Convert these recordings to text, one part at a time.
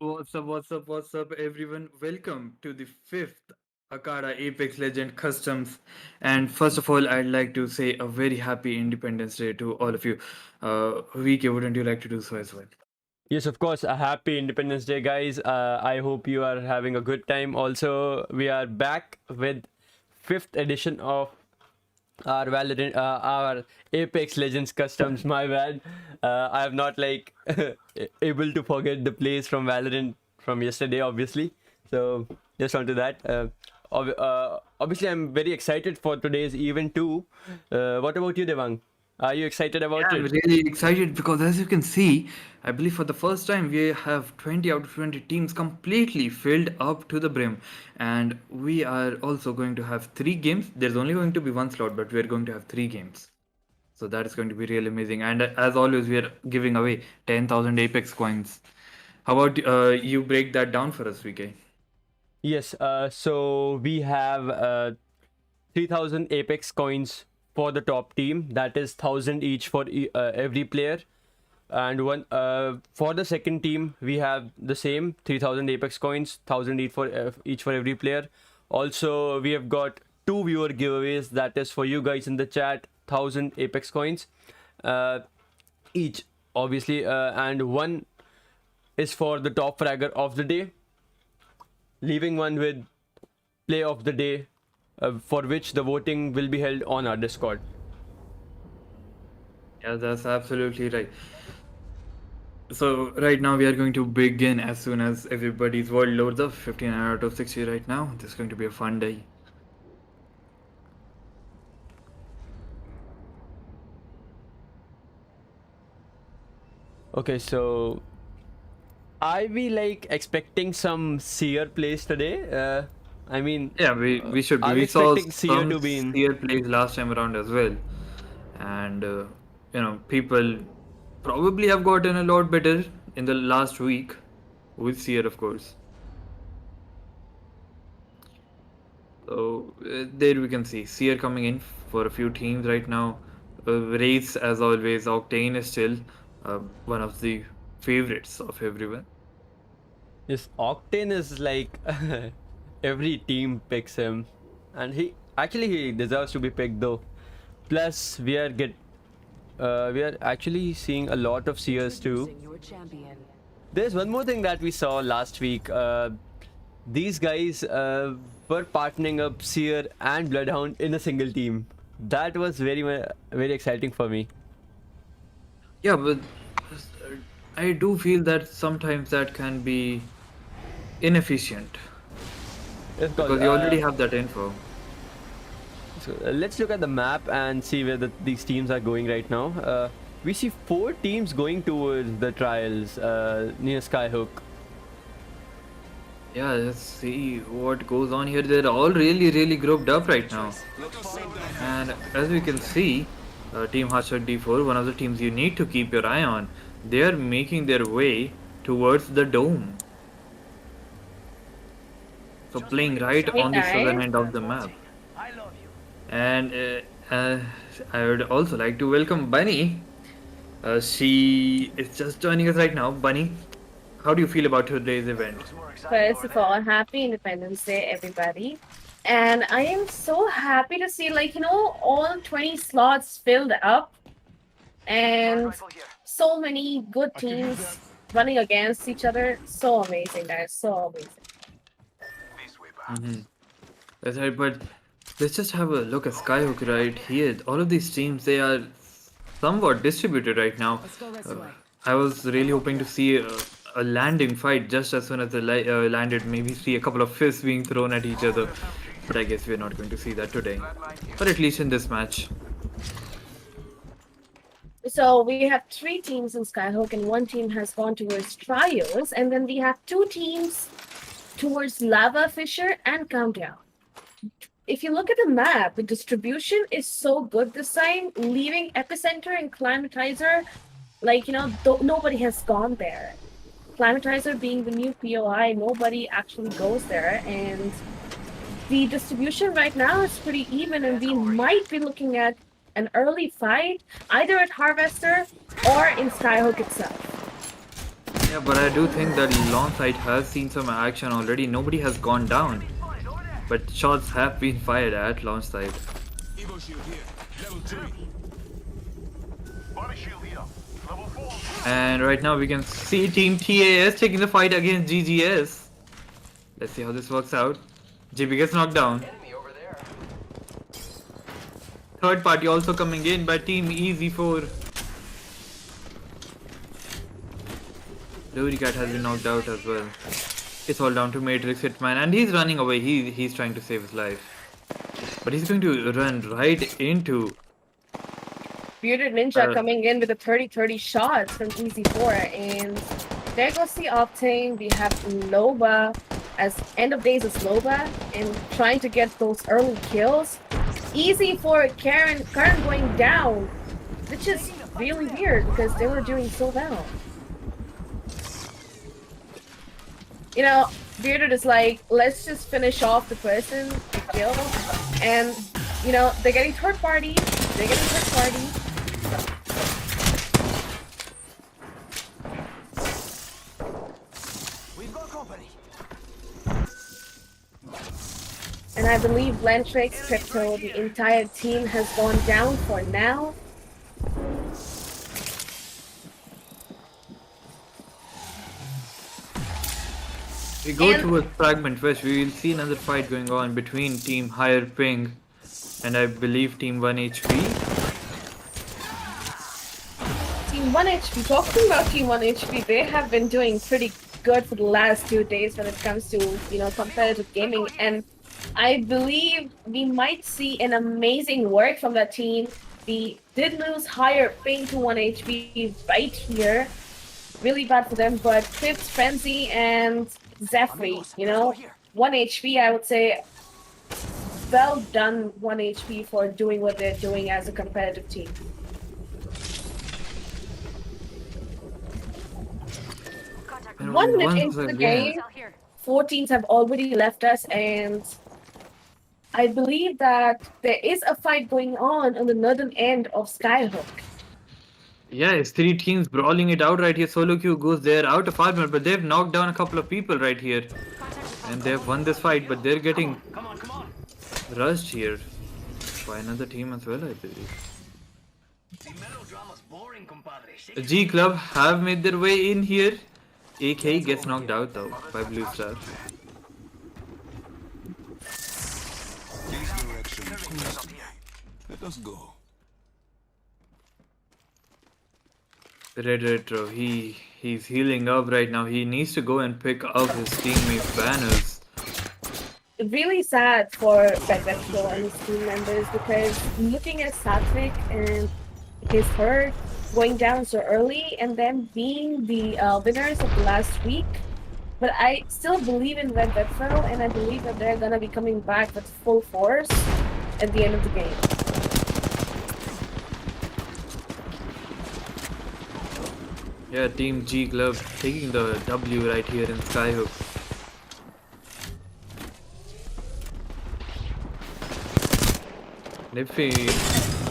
What's up, everyone? Welcome to the fifth Akada Apex Legend Customs. And first of all, I'd like to say a very happy Independence Day to all of you. Vike, wouldn't you like to do so as well? Yes, of course. A happy Independence Day, guys. I hope you are having a good time. Also, we are back with fifth edition of our Apex Legends customs. My bad. I have not able to forget the plays from Valorant from yesterday, obviously. So just onto that. Obviously, I'm very excited for today's event too. What about you, Devang? Are you excited Yeah, about I'm it? really excited because as you can see, I believe for the first time we have 20 out of 20 teams completely filled up to the brim. And we are also going to have three games. There's only going to be one slot, but we're going to have three games. So that is going to be really amazing. And as always, we are giving away 10,000 Apex coins. How about you break that down for us, VK? Yes, so we have 3000 Apex coins for the top team. That is 1000 each for every player. And one for the second team, we have the same 3000 Apex coins, 1000 each for every player. Also, we have got two viewer giveaways. That is for you guys in the chat, 1000 Apex coins uh, each, obviously, and one is for the top fragger of the day, leaving one with play of the day, for which the voting will be held on our Discord. Yeah, that's absolutely right. So right now we are going to begin as soon as everybody's world loads up. 15 out of 60 right now. This is going to be a fun day. Okay, so are we like expecting some Seer plays today? I mean, Yeah, we should be. are we We saw expecting Seer some to be in? Seer plays last time around as well, and people probably have gotten a lot better in the last week with Seer, of course. So there we can see Seer coming in for a few teams right now. Wraiths, as always, Octane is still one of the favorites of everyone. Yes, Octane is like every team picks him, and he deserves to be picked though. Plus, we are actually seeing a lot of Seers too. Introducing your champion. There's one more thing that we saw last week. These guys were partnering up Seer and Bloodhound in a single team. That was very exciting for me. Yeah, but I do feel that sometimes that can be inefficient Of course, because you already have that info. let's look at the map and see where these teams are going right now. We see four teams going towards the trials near Skyhook. Yeah, let's see what goes on here. They're all really grouped up right now. And as we can see, Team Hashak D4, one of the teams you need to keep your eye on, they are making their way towards the dome. So playing right Hey on the southern guys. end of the map. And I would also like to welcome Bunny. She is just joining us right now. Bunny, how do you feel about today's event? First of all, happy Independence Day, everybody. And I am so happy to see, all 20 slots filled up and so many good teams running against each other. So amazing, guys. So amazing. Mm-hmm. That's right, but let's just have a look at Skyhook right here. All of these teams, they are somewhat distributed right now. Let's go this Uh, way. I was really hoping to see a landing fight just as soon as they landed, maybe see a couple of fists being thrown at each other. But I guess we're not going to see that today. But at least in this match. So we have three teams in Skyhook, and one team has gone towards Trials, and then we have two teams towards Lava Fisher and Countdown. If you look at the map, the distribution is so good this time, leaving Epicenter and Climatizer, nobody has gone there. Climatizer being the new POI, nobody actually goes there, and the distribution right now is pretty even, and we might be looking at an early fight either at Harvester or in Skyhook itself. Yeah, but I do think that launch site has seen some action already. Nobody has gone down, but shots have been fired at launch site. Evo shield here. Level 3. Body shield here. Level 4. And right now we can see Team TAS taking the fight against GGS. Let's see how this works out. JB gets knocked down. Third party also coming in by Team EZ4. Lowry Cat has been knocked out as well. It's all down to Matrix Hitman and he's running away. He's trying to save his life. But he's going to run right into... Bearded Ninja coming in with a 30-30 shot from EZ4. And there goes the Octane. We have Loba as end of days as Loba and trying to get those early kills. EZ4 Karen going down, which is really weird because they were doing so well. You know, Bearded is like, let's just finish off the person to kill. And, you know, they're getting third party. They're getting third party. We've got company. And I believe Lentrix, Crypto, the entire team has gone down for now. We go towards Fragment West. We will see another fight going on between Team Higher Ping and I believe Team 1 HP. Team 1 HP, talking about Team 1 HP, they have been doing pretty good for the last 2 days when it comes to, you know, competitive gaming. And I believe we might see an amazing work from that team. We did lose Higher Ping to 1 HP right here. Really bad for them, but Pips, Frenzy, and Zephyr, you know, 1 HP, I would say, well done 1 HP for doing what they're doing as a competitive team. And 1 minute once into the again- game, 4 teams have already left us, and I believe that there is a fight going on the northern end of Skyhook. Yeah, it's 3 teams brawling it out right here. Solo Q goes there out of armor, but they've knocked down a couple of people right here. And they've won this fight, but they're getting rushed here by another team as well, I believe. The G Club have made their way in here. AK gets knocked out though by Blue Star. This direction close to me. Let us go. Red Retro, he's healing up right now. He needs to go and pick up his teammates' banners. Really sad for Red Retro and his team members because looking at Satvik and his hurt going down so early and them being the winners of the last week. But I still believe in Red Retro and I believe that they're gonna be coming back with full force at the end of the game. Yeah, Team G Club taking the W right here in Skyhook. And if we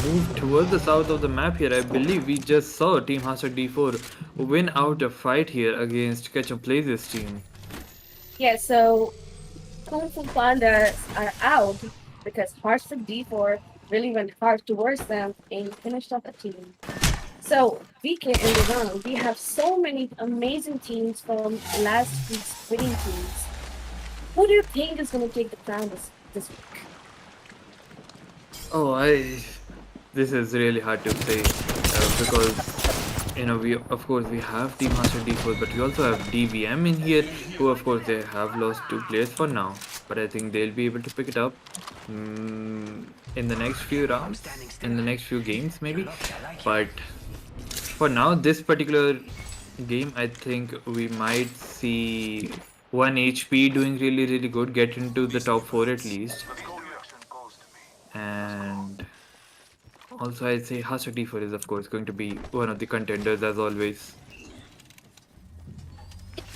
move towards the south of the map here, I believe we just saw Team Hashtag D4 win out a fight here against Ketchup Plays' team. Yeah, so Kung Fu Pandas are out because Hashtag D4 really went hard towards them and finished off the team. So, VK in the round, we have so many amazing teams from last week's winning teams. Who do you think is going to take the crown this week? Oh, this is really hard to say because you know we have Team Hashtag D4, but we also have DVM in here, who of course they have lost 2 players for now, but I think they'll be able to pick it up in the next few rounds, in the next few games maybe. But for now, this particular game, I think we might see 1 HP doing really good, get into the top 4 at least. And also I'd say Hashtag D4 is of course going to be one of the contenders as always.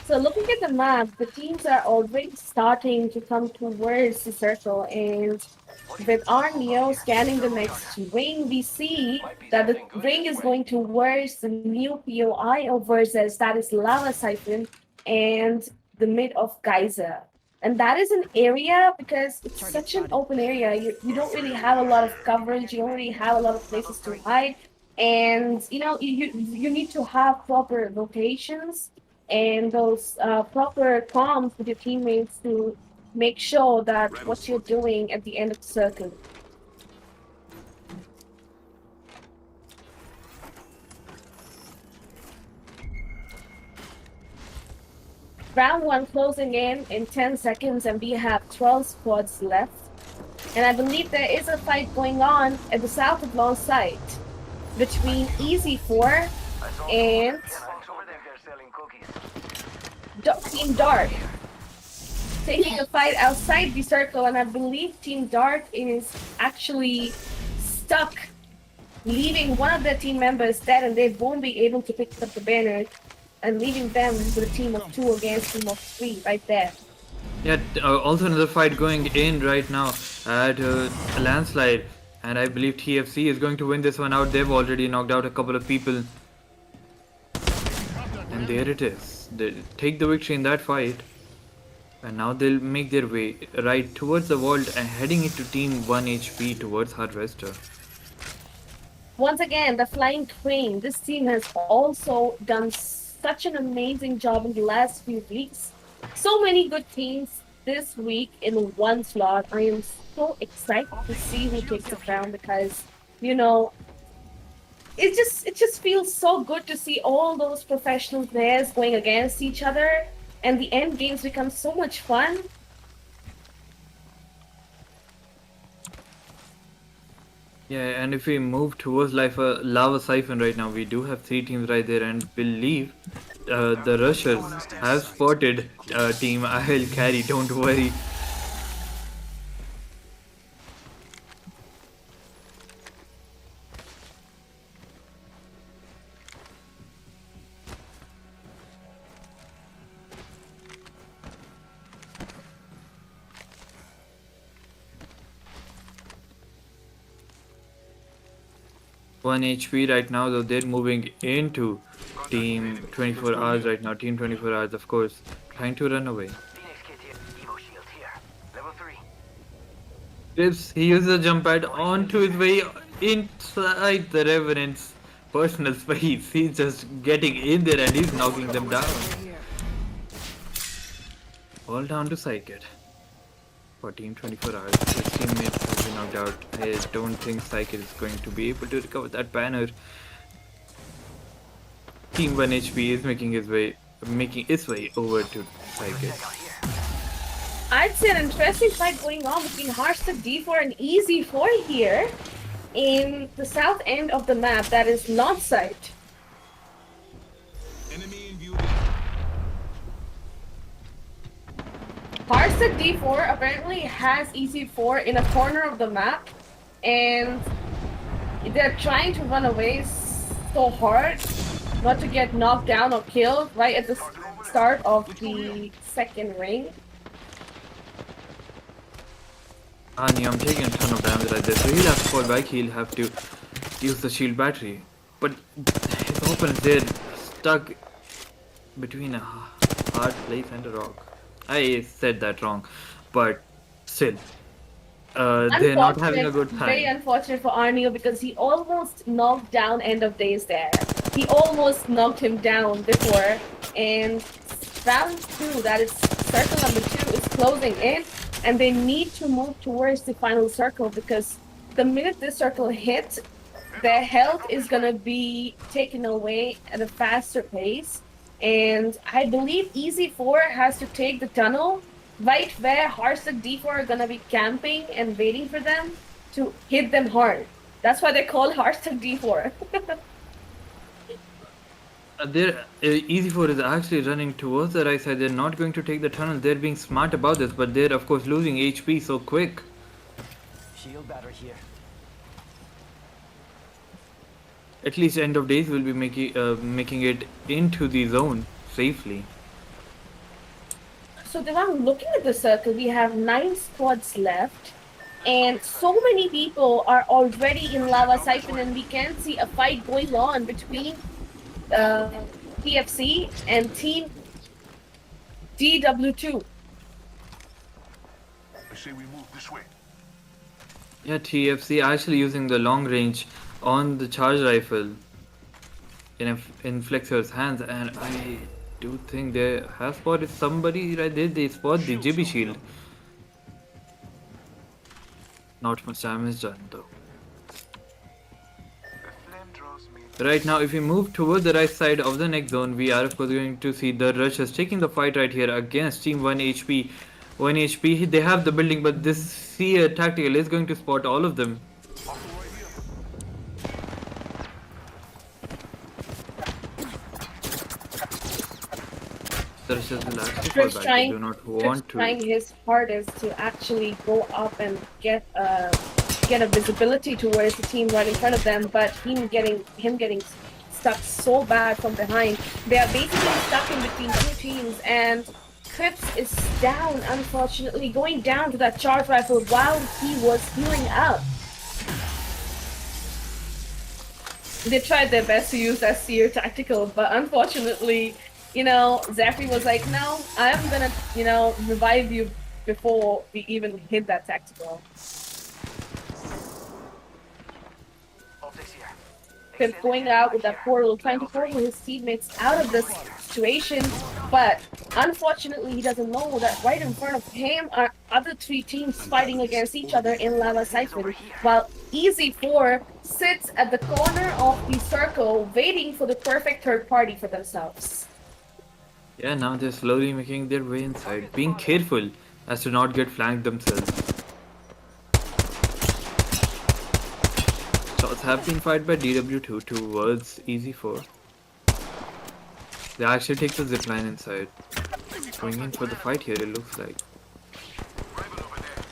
So looking at the map, the teams are already starting to come towards the circle and with our Neo scanning the next ring, we see that the ring is going towards the new POI of Versus, that is Lava Siphon, and the mid of Geyser. And that is an area because it's such an open area. You don't really have a lot of coverage. You don't really have a lot of places to hide. And you need to have proper locations and those proper comms with your teammates to make sure that what you're doing at the end of the circle. Round 1 closing in 10 seconds, and we have 12 squads left. And I believe there is a fight going on at the south of Long Sight between Easy4 and Team Dark, taking a fight outside the circle, and I believe Team Dark is actually stuck, leaving one of their team members dead, and they won't be able to pick up the banner, and leaving them with a team of 2 against team of 3 right there. Yeah, also another fight going in right now at a landslide, and I believe TFC is going to win this one out. They've already knocked out a couple of people, and there it is. They take the victory in that fight, and now they'll make their way right towards the vault and heading into team 1 HP towards Harvester. Once again, the Flying Crane. This team has also done such an amazing job in the last few weeks. So many good teams this week in one slot. I am so excited to see who takes the crown because, it just feels so good to see all those professional players going against each other, and the end games become so much fun. Yeah, and if we move towards Lava Siphon right now, we do have 3 teams right there, and believe the rushers have spotted team I'll carry, don't worry. One HP right now, though they're moving into team 24 hours right now. Team 24 hours, of course, trying to run away. Grips, he uses a jump pad onto his way inside the Revenant's personal space. He's just getting in there and he's knocking them down. All down to Psyked. For team 24 hours, his teammates have been knocked out. I don't think Psyked is going to be able to recover that banner. Team 1 HP is making its way over to Psyked. I'd say an interesting fight going on between Hearthstone D4 and Easy4 here in the south end of the map, that is North Side. Enemy in view. Hearthstone D4 apparently has Easy4 in a corner of the map, and they're trying to run away so hard not to get knocked down or killed right at the start of the second ring. Ani, I'm taking a ton of damage right there, so he'll have to fall back, he'll have to use the shield battery. But his opponents, they're stuck between a hard place and a rock. I said that wrong, but still, they're not having a good time. Very unfortunate for Arneo because he almost knocked down End of Days there. He almost knocked him down before, and round 2, that is circle number 2, is closing in, and they need to move towards the final circle because the minute this circle hits, their health is gonna be taken away at a faster pace. And I believe Easy4 has to take the tunnel right where Hearthstone D4 are gonna be camping and waiting for them to hit them hard. That's why they call Hearthstone D4. Easy4 is actually running towards the right side. They're not going to take the tunnel. They're being smart about this, but they're of course losing HP so quick. Shield battery here. At least End of Days will be making it into the zone safely. So then I'm looking at the circle. We have 9 squads left. and so many people are already in Lava Siphon, and we can see a fight going on between uh, TFC and Team DW2. I say we move this way. Yeah, TFC actually using the long range on the charge rifle in Flexer's hands, and I do think they have spotted somebody right there. They spot the GB shield. Not much damage done though. The flame draws me. Right now, if we move toward the right side of the next zone, we are of course going to see the Russians taking the fight right here against Team 1 HP. 1 HP, they have the building, but this Seer Tactical is going to spot all of them. The Russians will actually fall Trips back. They trying, do not Trips want trying to. his hardest to actually go up and get a visibility towards the team right in front of them, but him getting stuck so bad from behind. They are basically stuck in between two teams, and Trips is down, unfortunately, going down to that charge rifle while he was healing up. They tried their best to use that Seer tactical, but unfortunately, Zachary was like, no, I'm gonna, revive you before we even hit that tactical. Optics here. Him going out with that portal, trying to portal his teammates out of this situation, but unfortunately he doesn't know that right in front of him are other three teams fighting against each other in Lava Siphon, while Easy4 sits at the corner of the circle waiting for the perfect third party for themselves. Yeah, now they're slowly making their way inside, being careful as to not get flanked themselves. Shots have been fired by DW2 towards Easy4. They actually take the zipline inside. Going in for the fight here, it looks like. Rival over there.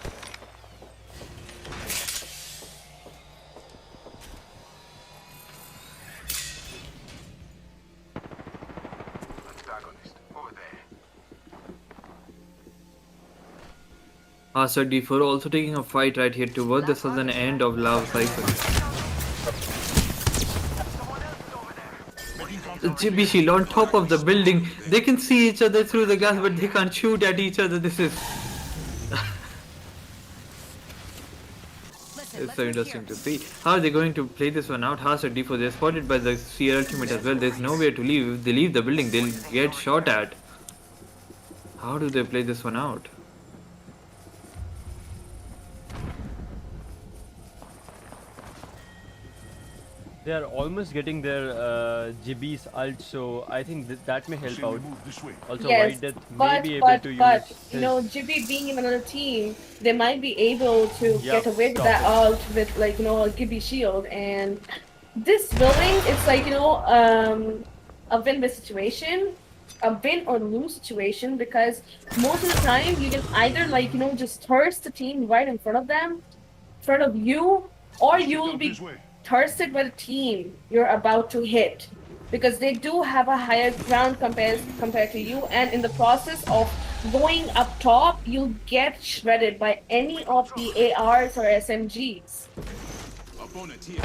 Antagonist over there. Master D4 also taking a fight right here towards the southern end of Lava Siphon. The GB shield on top of the building. They can see each other through the glass, but they can't shoot at each other. This is it's so interesting to see. How are they going to play this one out? Haas at D4, they're spotted by the Seer ultimate as well. There's nowhere to leave. If they leave the building, they'll get shot at. How do they play this one out? They are almost getting their GB's ult, so I think that may help Say we out. move this way. Also, Yes, White Death may but be able to use his... Jibby being in another team, they might be able to Yeah, get away with stop that it. ult with a Gibby shield, and this building, it's like a win-win situation, a win or lose situation, because most of the time you can either just thirst the team right in front of them, in front of you, or you will be This way. thirsted by the team you're about to hit, because they do have a higher ground compared to you, and in the process of going up top you'll get shredded by any of the ARs or SMGs. Opponent here.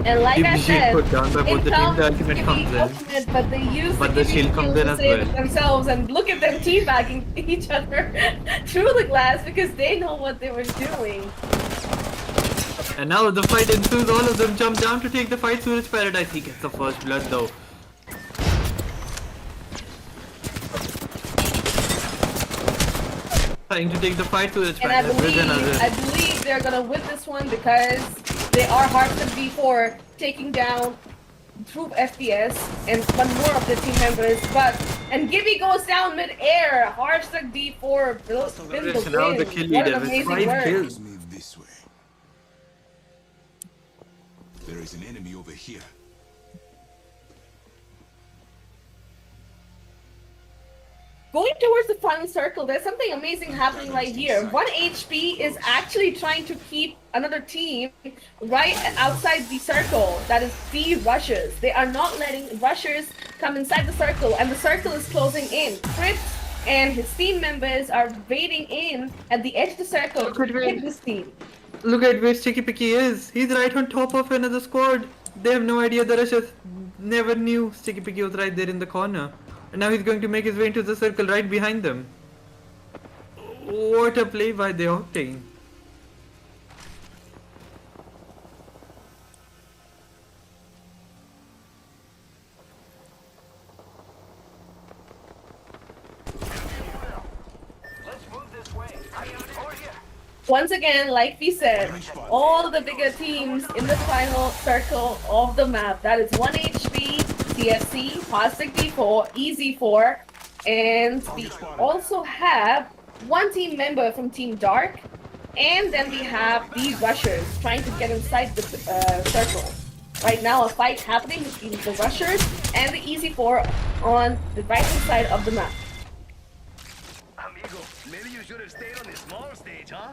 And like I GB shield said, put down by both the team. The ultimate Gibby comes in. ultimate, but they use But the the Gibby shield comes in to as save well. themselves, and look at them teabagging each other through the glass because they know what they were doing. And now the fight ensues. All of them jump down to take the fight. Suraj Paradise, he gets the first blood though. Trying to take the fight, Suraj And I Paradise with another. believe they're gonna win this one because they are Hearts of D4 taking down through FPS and one more of the team members. And Gibby goes down mid-air. Hearts of D4 win the Now the win. kill What leader an with amazing 5 work. kills. Move this way. There is an enemy over here. going towards the final circle, there's something amazing happening right here. 1 HP is actually trying to keep another team right outside the circle. That is the rushers. They are not letting rushers come inside the circle, and the circle is closing in. Fritz and his team members are waiting in at the edge of the circle to hit this team. Look at where Sticky Picky is. He's right on top of another squad. They have no idea the Russians never knew Sticky Picky was right there in the corner. And now he's going to make his way into the circle right behind them. What a play by the Octane. Let's move this way. Over here. Once again, like we said, all the bigger teams in the final circle of the map. That is 1 HP, TFC, Plastic D4, EZ4, and we also have one team member from Team Dark, and then we have the Rushers trying to get inside the circle. Right now, a fight happening between the Rushers and the EZ4 on the right hand side of the map. Amigo, maybe you should have stayed on the small stage, huh?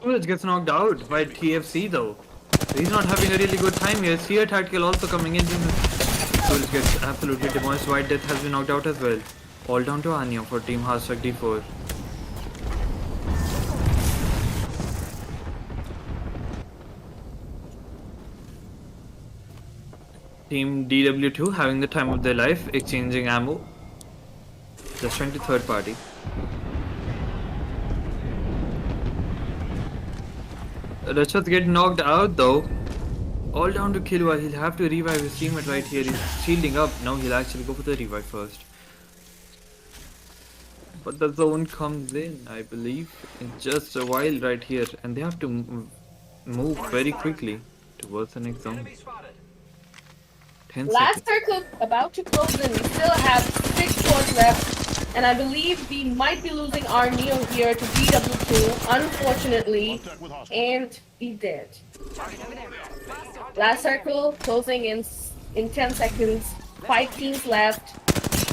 Coolidge gets knocked out by TFC though. He's not having a really good time here. Seer Tactical also coming in. Coolidge gets absolutely demolished. White Death has been knocked out as well. All down to Anya for Team Hashtag D4. Team DW2 having the time of their life, exchanging ammo. Just trying to third party. Rachel get knocked out though. All down to Killua. He'll have to revive his teammate right here. He's shielding up. Now he'll actually go for the revive first. But the zone comes in, I believe, in just a while right here. And they have to move very quickly towards the next zone. Enemy spotted. 10 Last seconds. circle about to close in. We still have 6 squads left, and I believe we might be losing our Neo here to DW2, unfortunately, and we did. Last circle closing in 10 seconds. 5 teams left.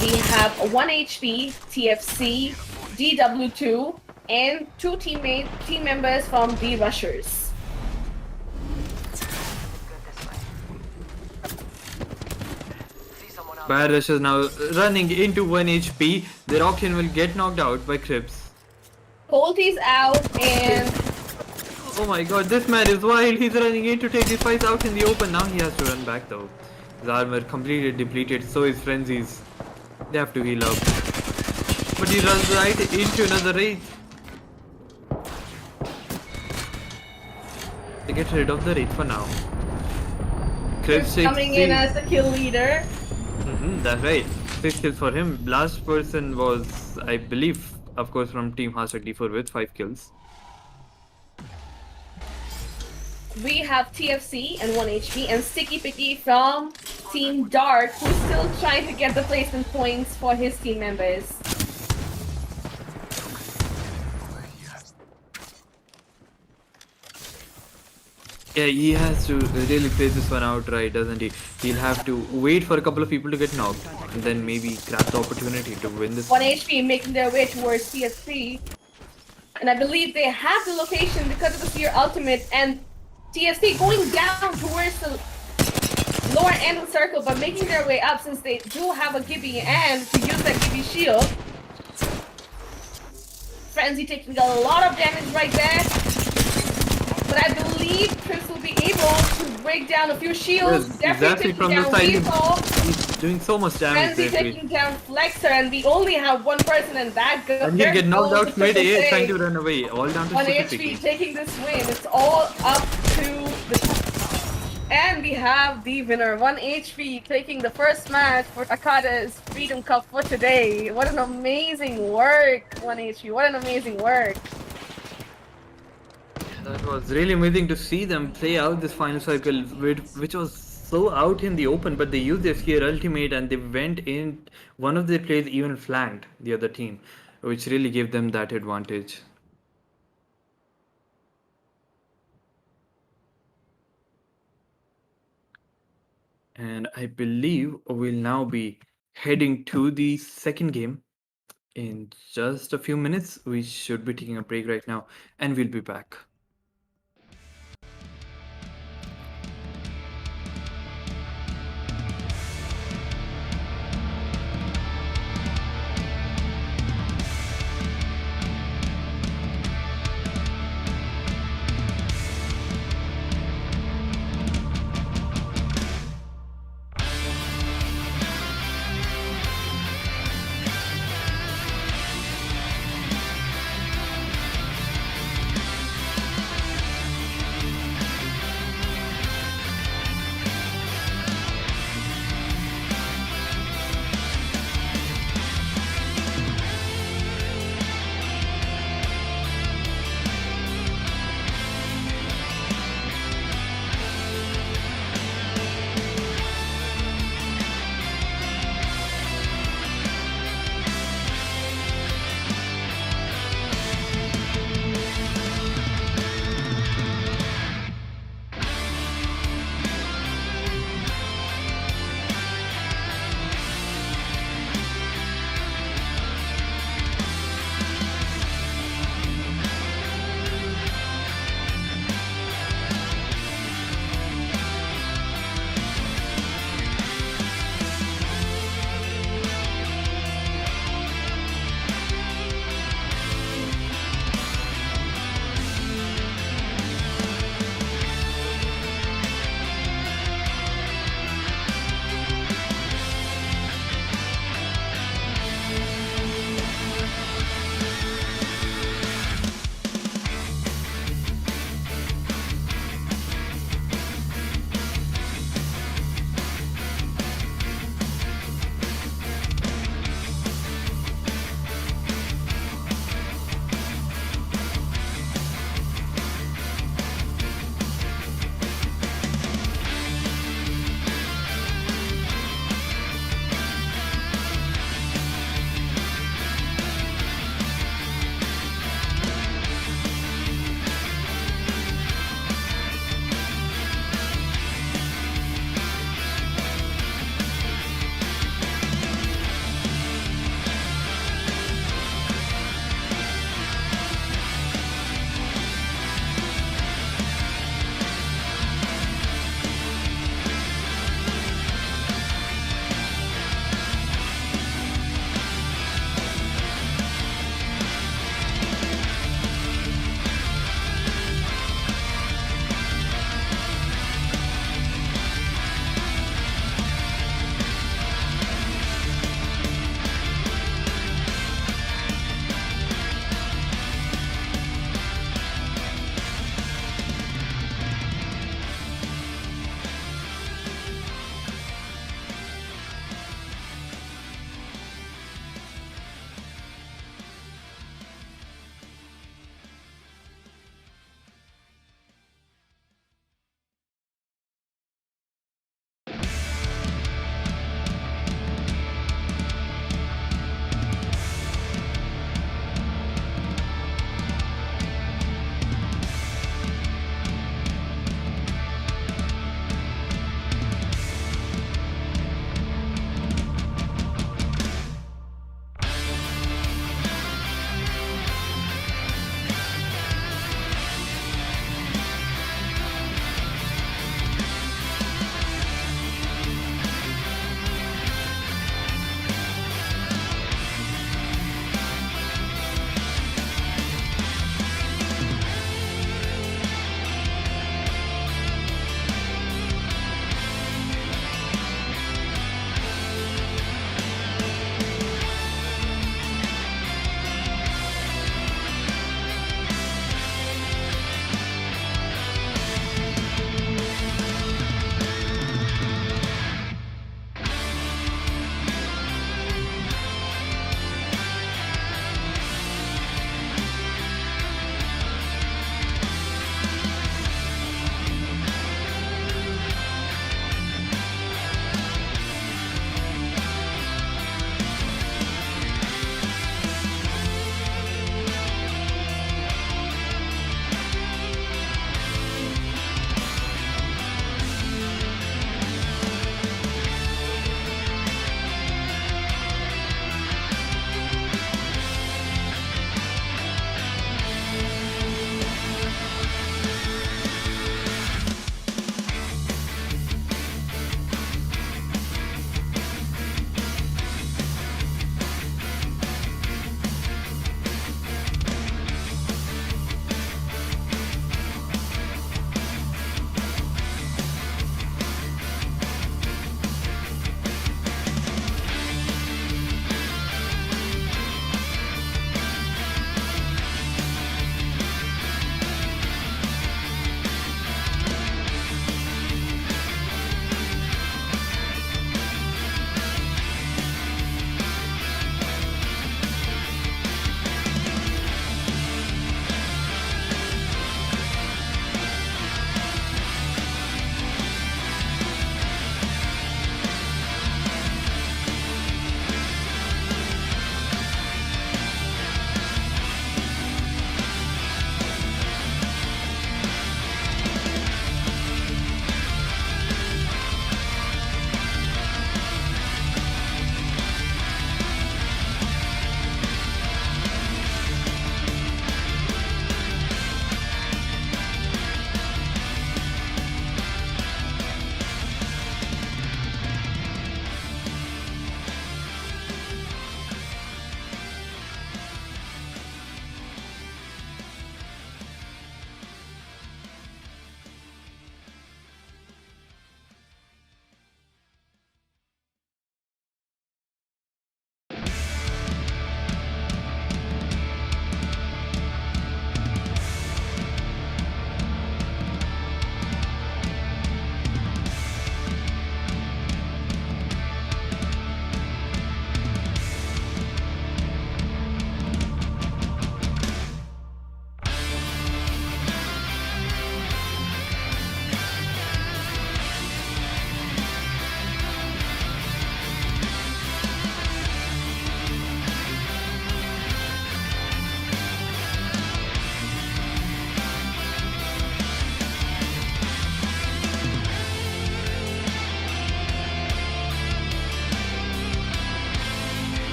We have a 1 HP, TFC, DW2, and 2 team members from the Rushers. Bad Rush is now running into 1 HP. The Octane will get knocked out by Crips. Colty's out, and Oh my god, this man is wild. He's running in to take his fights out in the open. Now he has to run back though. His armor completely depleted, so is Frenzy's. They have to heal up. But he runs right into another Wraith. They get rid of the Wraith for now. Crips takes coming in the- as the kill leader. That's right. 6 kills for him. Last person was, I believe, of course, from Team Hashtag D4 with 5 kills. We have TFC and 1 HP and Sticky Picky from Team Dark, who's still trying to get the placement points for his team members. Yeah, he has to really play this one out right, doesn't he? He'll have to wait for a couple of people to get knocked and then maybe grab the opportunity to win this. 1 HP making their way towards TFC. And I believe they have the location because of the Seer ultimate, and TFC going down towards the lower end of the circle, but making their way up since they do have a Gibby and to use that Gibby shield. Frenzy taking a lot of damage right there. But I believe Chris will be able to break down a few shields. Yes, Definitely exactly from taking the down side. Weasel. He's doing so much damage Frenzy there. taking down Flexer, and we only have one person, and that girl. And he'll get knocked out mid-air trying to run away. All down to 1 Sticky HP Picky. taking this win. It's all up to the. And we have the winner, 1 HP, taking the first match for Akada's Freedom Cup for today. What an amazing work, 1 HP. What an amazing work. That was really amazing to see them play out this final circle, which was so out in the open, but they used their Seer ultimate and they went in. One of their players even flanked the other team, which really gave them that advantage. And I believe we'll now be heading to the second game. In just a few minutes, we should be taking a break right now, and we'll be back.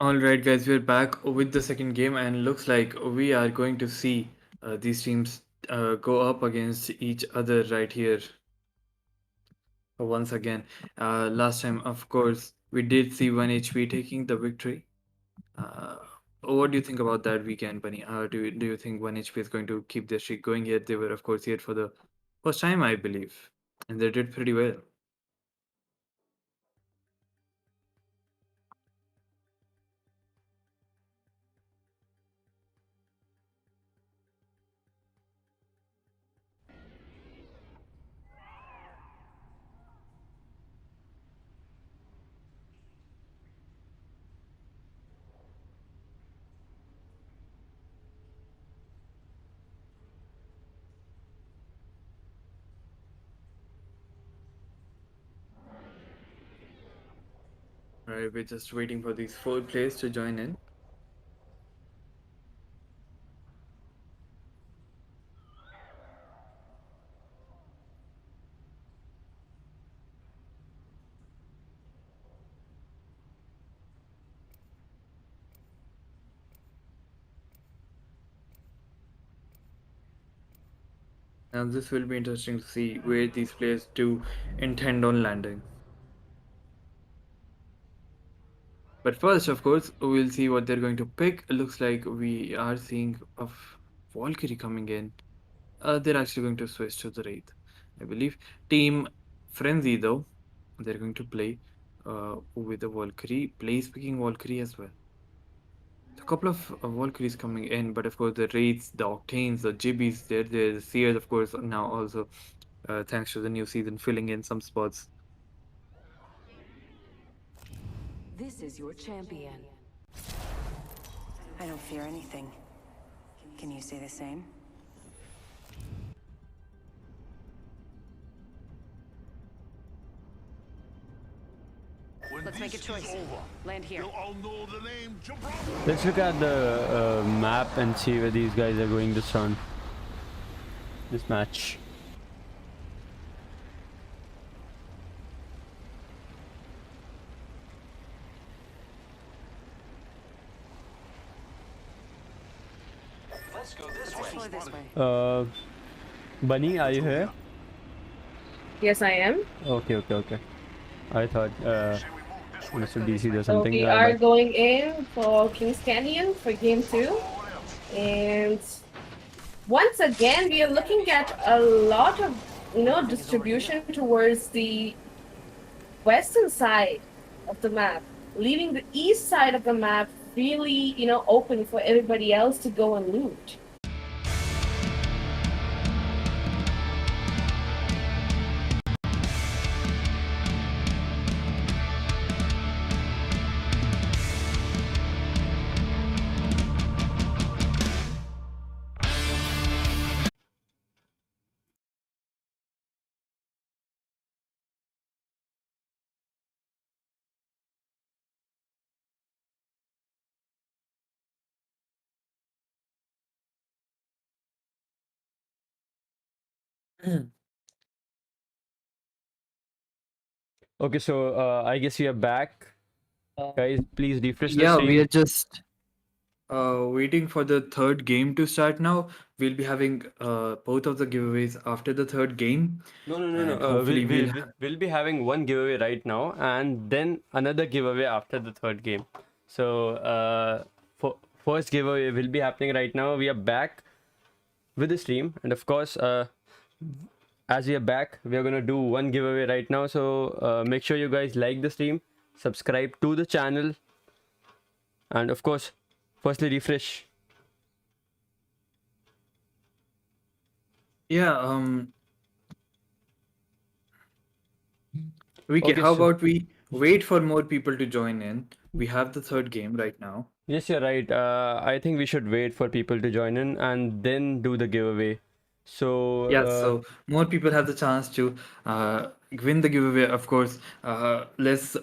Alright, guys, we're back with the second game, and looks like we are going to see these teams go up against each other right here once again. Last time, of course, we did see 1 HP taking the victory. Uh, what do you think about that weekend, Bunny? Do you think 1 HP is going to keep their streak going here? They were, of course, here for the first time, I believe, and they did pretty well. Right, we're just waiting for these 4 players to join in. Now, this will be interesting to see where these players do intend on landing. But first, of course, we'll see what they're going to pick. It looks like we are seeing a Valkyrie coming in. They're actually going to switch to the Wraith, I believe. Team Frenzy, though, they're going to play with the Valkyrie, place picking Valkyrie as well. A couple of Valkyries coming in, but of course the Wraiths, the Octanes, the Gibbies, the Seers, of course, now also, thanks to the new season, filling in some spots. This is your champion. I don't fear anything. Can you say the same? When Let's make a this choice. is over, Land here. you'll all know the name Gibraltar. Let's look at the map and see where these guys are going this round. This match. Let's go this Let's way. explore this way. Bunny, are you here? Yes, I am. Okay. I thought Mr. DC or So something. we are going in for Kings Canyon for game 2. And once again, we are looking at a lot of, distribution towards the western side of the map, leaving the east side of the map really, open for everybody else to go and loot. Okay, so I guess we are back. Guys, please refresh the Yeah, we stream. are just waiting for the third game to start now. We'll be having both of the giveaways after the third game. No. And hopefully We'll be having one giveaway right now, and then another giveaway after the third game. So for first giveaway will be happening right now. We are back with the stream, and of course, as we are back, we are gonna do one giveaway right now. So make sure you guys like the stream, subscribe to the channel, and of course, firstly refresh. Yeah, Okay, how so- about we wait for more people to join in? We have the third game right now. Yes, you're right. I think we should wait for people to join in and then do the giveaway. So Yeah, so more people have the chance to win the giveaway, of course. Let's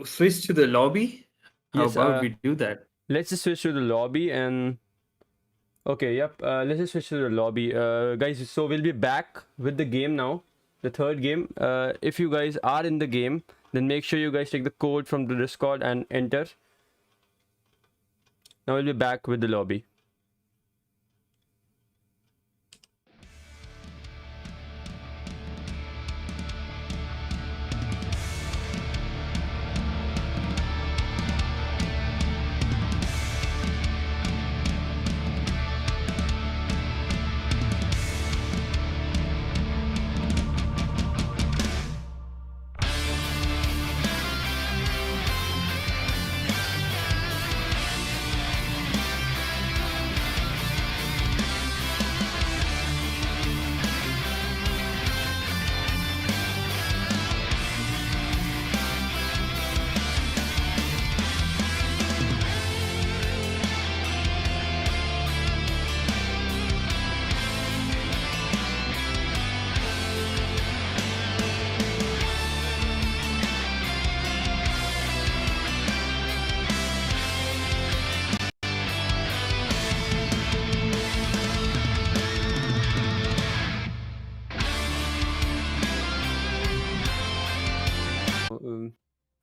switch to the lobby. How yes, about we do that? let's just switch to the lobby and okay, yep. Let's just switch to the lobby, guys. So we'll be back with the game now, the third game. If you guys are in the game, then make sure you guys take the code from the Discord and enter. Now we'll be back with the lobby.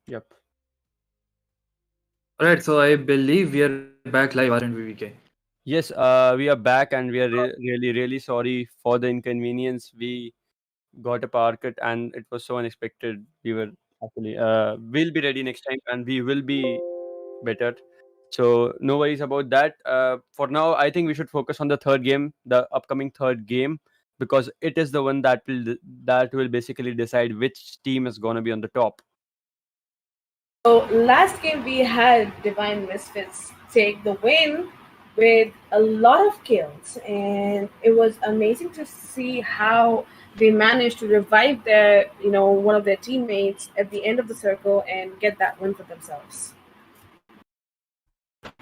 Yep. Alright, so I believe we are back live, aren't we, VK? Yes, we are back, and we are really, really sorry for the inconvenience. We got a power cut, and it was so unexpected. We were actually, we'll be ready next time, and we will be better. So no worries about that. For now, I think we should focus on the third game, the upcoming third game, because it is the one that will basically decide which team is gonna be on the top. So last game we had Divine Misfits take the win with a lot of kills, and it was amazing to see how they managed to revive their, one of their teammates at the end of the circle and get that win for themselves.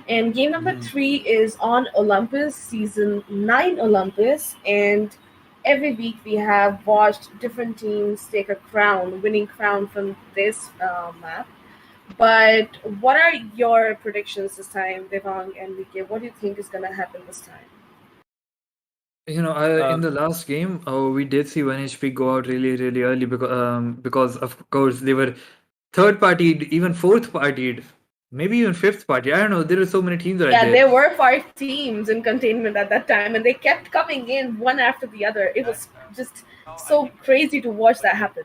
And game number Mhm. 3 is on Olympus, season 9 Olympus, and every week we have watched different teams take a winning crown from this map. But what are your predictions this time, Devang and VK? What do you think is going to happen this time? In the last game, we did see 1HP go out really, really early because of course they were third partied, even fourth partied, maybe even fifth party. I don't know. There were so many teams right Yeah, there. there were 5 teams in containment at that time, and they kept coming in one after the other. It was just so crazy to watch that happen.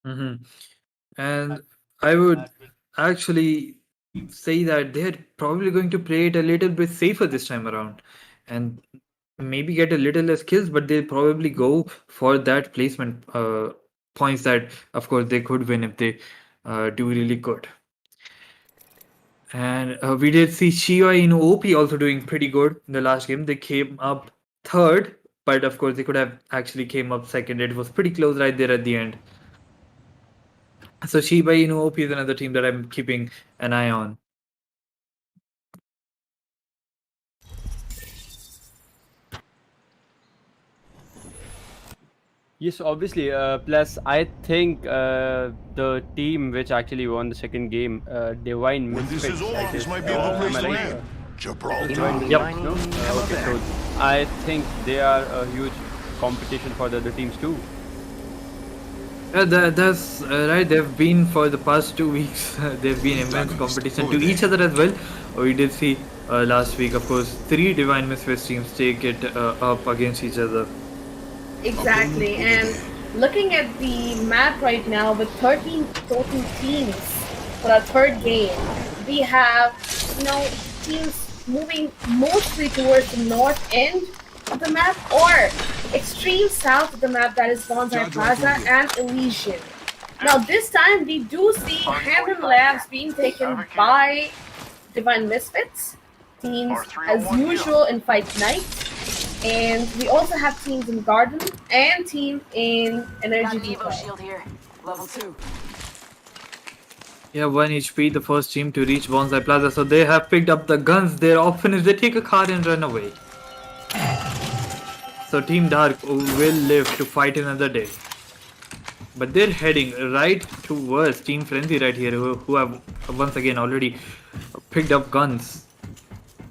Hmm. And I would actually say that they're probably going to play it a little bit safer this time around, and maybe get a little less kills, but they'll probably go for that placement points that, of course, they could win if they do really good. And we did see Shiva in OP also doing pretty good in the last game. They came up third, but of course they could have actually came up second. It was pretty close right there at the end. So Shiba Inu OP is another team that I'm keeping an eye on. Yes, obviously. Plus, I think the team which actually won the second game, Divine When this Misfits, is I over, this guess. might be a good Am place I to right? land. Divine Gibraltar. Misfits, no? Okay, so I think they are a huge competition for the other teams too. Yeah, that's right. They've been for the past 2 weeks. They've been immense competition to each other as well. We did see last week, of course, 3 Divine Misfits teams take it up against each other. Exactly. And looking at the map right now with 13 total teams for our third game, we have, teams moving mostly towards the north end of the map or extreme south of the map, that is Bonsai Plaza and Elysian. Now, this time we do see Hammond Labs being taken by Divine Misfits, teams as usual in Fight Night, and we also have teams in Garden and team in Energy Got an Evo Depot. shield here. Level 2. Yeah, 1 HP, the first team to reach Bonsai Plaza. So they have picked up the guns. Their option is they take a car and run away. So Team Dark will live to fight another day. But they're heading right towards Team Frenzy right here, who have once again already picked up guns.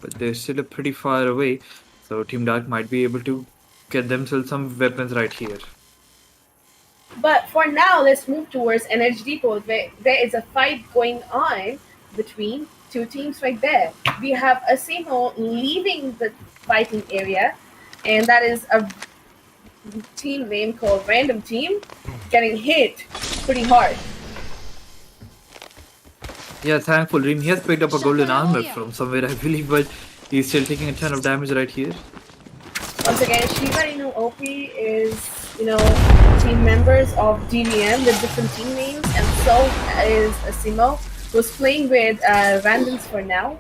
But they're still pretty far away. So Team Dark might be able to get themselves some weapons right here. But for now, let's move towards Energy Depot, where there is a fight going on between two teams right there. We have Asimo leaving the fighting area, and that is a team name called Random Team, getting hit pretty hard. Yeah, thankful Dream. He has picked up a golden armor from somewhere, I believe, but he's still taking a ton of damage right here. Once again, Shiba Inu OP is, team members of DVM with different team names, and so is Asimo, who's playing with randoms for now.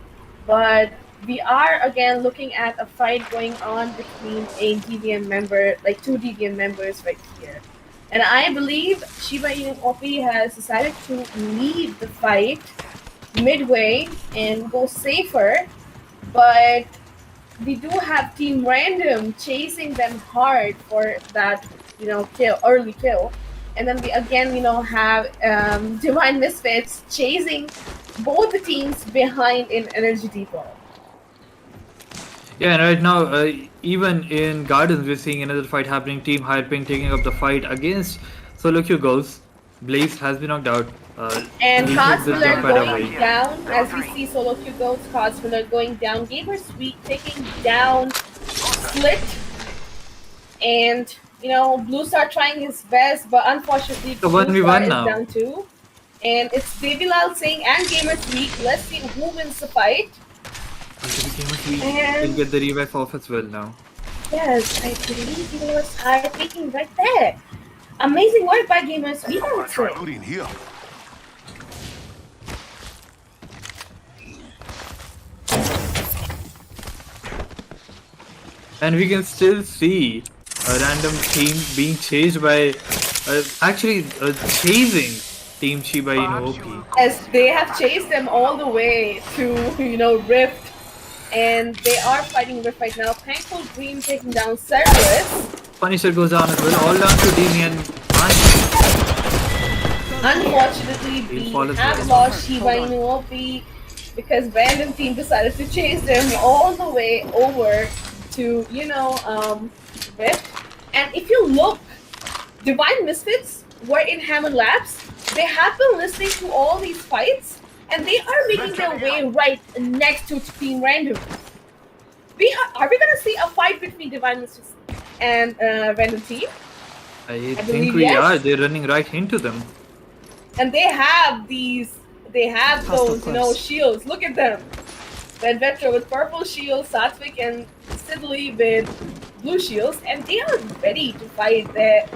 But we are again looking at a fight going on between a DVM member, like two DVM members right here. And I believe Shiba Inu OP has decided to leave the fight midway and go safer, but we do have Team Random chasing them hard for that, early kill. And then we again, have Divine Misfits chasing both the teams behind in Energy Depot. Yeah, and right now, even in Gardens, we're seeing another fight happening. Team Hireping taking up the fight against Solo Q Ghost. Blaze has been knocked out. And he Cards took the Miller jump right going away. down, as we see Solo Q Goats, Cards Miller going down, Gamer Sweet taking down Split, and Blue Star trying his best, but unfortunately So Blue 1v1 Star is now. down too. And it's Devilal Singh and Gamer Sweet. Let's see who wins the fight. We'll get the revive off as well now. Yes, I believe he was taking right there. Amazing work by Gamer Sweet, I would say. Looting here. And we can still see a random team being chased by, chasing Team Shiba Inu OP. As they have chased them all the way to, Rift. And they are fighting Rift right now. Thankful Dream taking down Cerberus. Punisher goes down as well, all down to Damian. Unfortunately, He'll we fall as have well. lost Shiba Inu OP because Random Team decided to chase them all the way over to, Rift. And if you look, Divine Misfits were in Hammond Labs. They have been listening to all these fights, and they are making their way right next to Team Random. Are we gonna see a fight between Divine Misfits and Random Team? I believe think we yes. are. They're running right into them. And they have those, shields. Look at them. Red Vetro with purple shields, Satvik and Sidley with blue shields, and they are ready to fight their,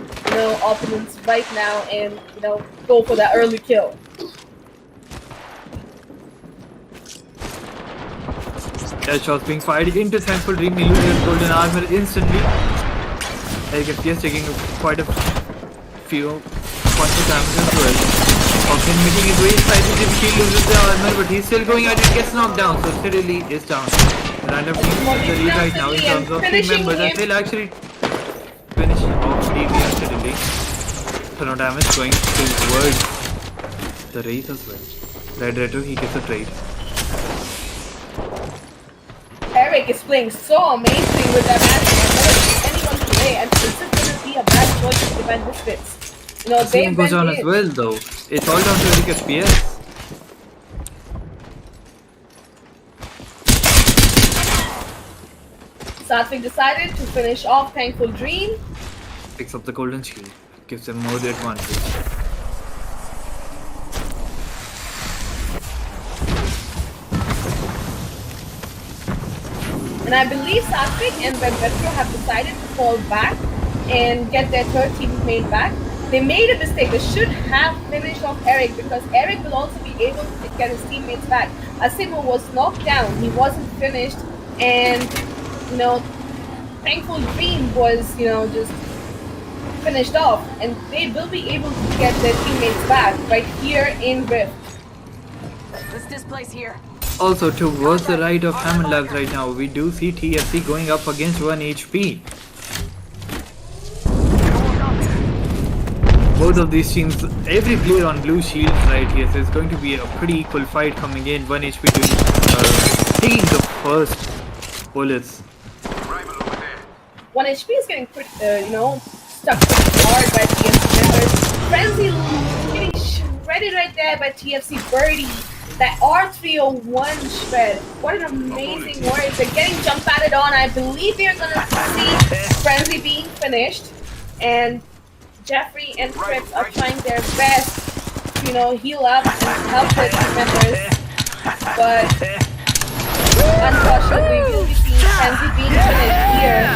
opponents right now and, go for that early kill. Headshots being fired into Thankful Dream. He loses his golden armor instantly. Eric FPS taking quite a few points of damage as well. Hawkin making his way inside the gym. He loses the armor, but he's still going at it. Gets knocked down, so Sidley is down. Random team in the lead right now in terms of team members. And they'll actually finish off DV and Sidley. So no damage going towards the race as well. Red Retro, he gets a trade. Eric is playing so amazing with that match. Anyone to play, and this is going to be a bad choice to Divine Misfits. They Same goes went on as in. well though. It's all down to Eric FPS. Satvik decided to finish off Thankful Dream. Picks up the golden shield. Gives them more the advantage. And I believe Satvik and Red Vetro have decided to fall back and get their third teammate back. They made a mistake. They should have finished off Eric because Eric will also be able to get his teammates back. Asimo was knocked down. He wasn't finished. And, Thankful Dream was, just finished off. And they will be able to get their teammates back right here in Rift. Let's displace here. Also, towards the right of Hammond Labs right now, we do see TFC going up against 1 HP. Both of these teams, every player on blue shields right here, so it's going to be a pretty equal fight coming in. 1 HP to taking the first bullets. 1 HP is getting pretty, stuck pretty hard by TFC members. Frenzy getting shredded right there by TFC Birdie. That R301 shred. What an amazing work. They're getting jump padded on. I believe we're gonna see Frenzy being finished. And Jeffrey and Fritz are trying their best to, heal up and help their team members. But unfortunately, we'll be seeing Frenzy being finished here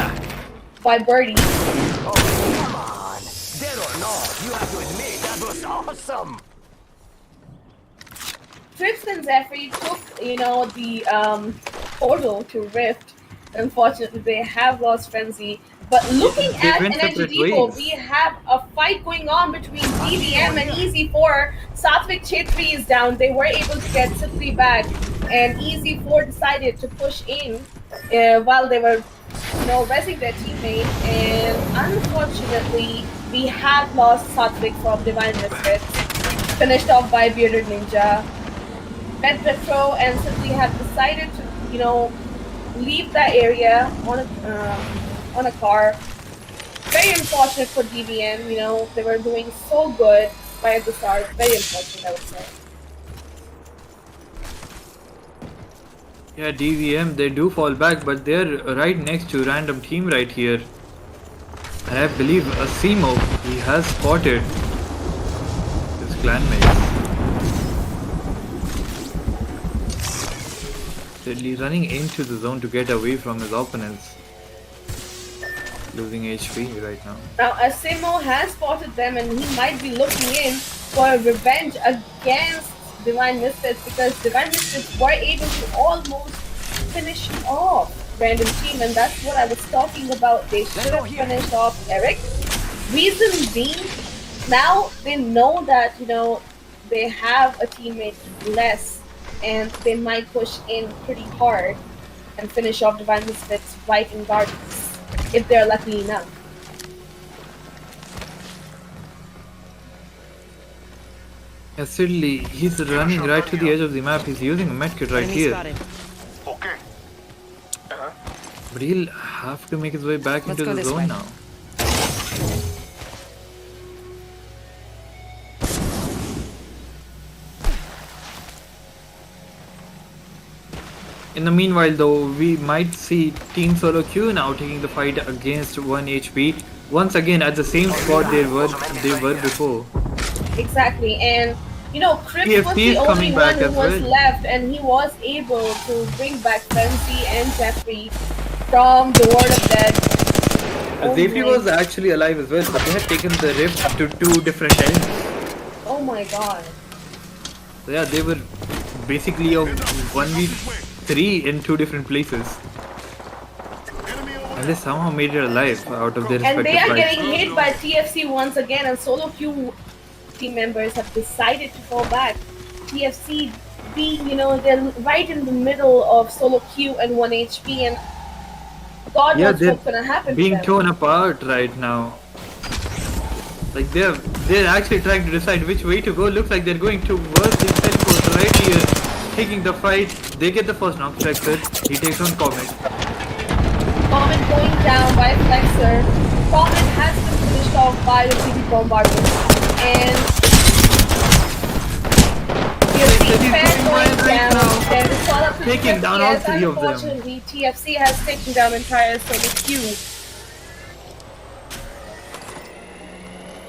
by Birdie. Oh, come on. Dead or not, you have to admit that was awesome. Fritz and Jeffrey took, the portal to Rift. Unfortunately, they have lost Frenzy. But looking They at went Energy separate Depot, ways. we have a fight going on between DVM and Easy4. Satvik Chetri is down. They were able to get Chetri back. And Easy4 decided to push in while they were, resing their teammate. And unfortunately, we have lost Satvik from Divine Misfits. Finished off by Bearded Ninja. Red Retro and Chetri have decided to, leave that area on a car. Very unfortunate for DVM, they were doing so good right at the start. Very unfortunate, I would say. Yeah, DVM, they do fall back, but they're right next to random team right here. And I believe Asimo, he has spotted his clanmates. Steadily running into the zone to get away from his opponents. Losing HP right now. Now, Asimo has spotted them and he might be looking in for a revenge against Divine Misfits because Divine Misfits were able to almost finish off random team, and that's what I was talking about. They should have finished off Eric. Reason being, now they know that, they have a teammate less and they might push in pretty hard and finish off Divine Misfits right in Gardens. If they're lucky enough. Yeah, Sidley, he's running right to the edge of the map. He's using a medkit right here. Okay. But he'll have to make his way back Let's into go the this zone way. now. In the meanwhile though, we might see Team Solo Q now taking the fight against 1 HP. Once again at the same spot they were before. Exactly, and Chris was TFC the is only coming one back who as was well. left, and he was able to bring back Frenzy and Jeffrey from the World of Dead. Zephyr my- was actually alive as well, but they had taken the rift to two different ends. Oh my god. So yeah, they were basically a 1v3 in two different places. And they somehow made it alive out of their And they are respective getting fights. hit by TFC once again, and Solo Q team members have decided to fall back. TFC being, they're right in the middle of Solo Q and 1 HP, and God Yeah, knows they're what's gonna happen to being them. torn apart right now. Like they're actually trying to decide which way to go. Looks like they're going towards the teleport right here, taking the fight. They get the first knock. Flexer, he takes on Comet. Comet going down by Flexer. Comet has been finished off by the CP bombardment. And you see Flexer is Fair doing well going right down. now. Then it's all up to Taking down all TFC, three of them. unfortunately, TFC has taken down entire Solo Q.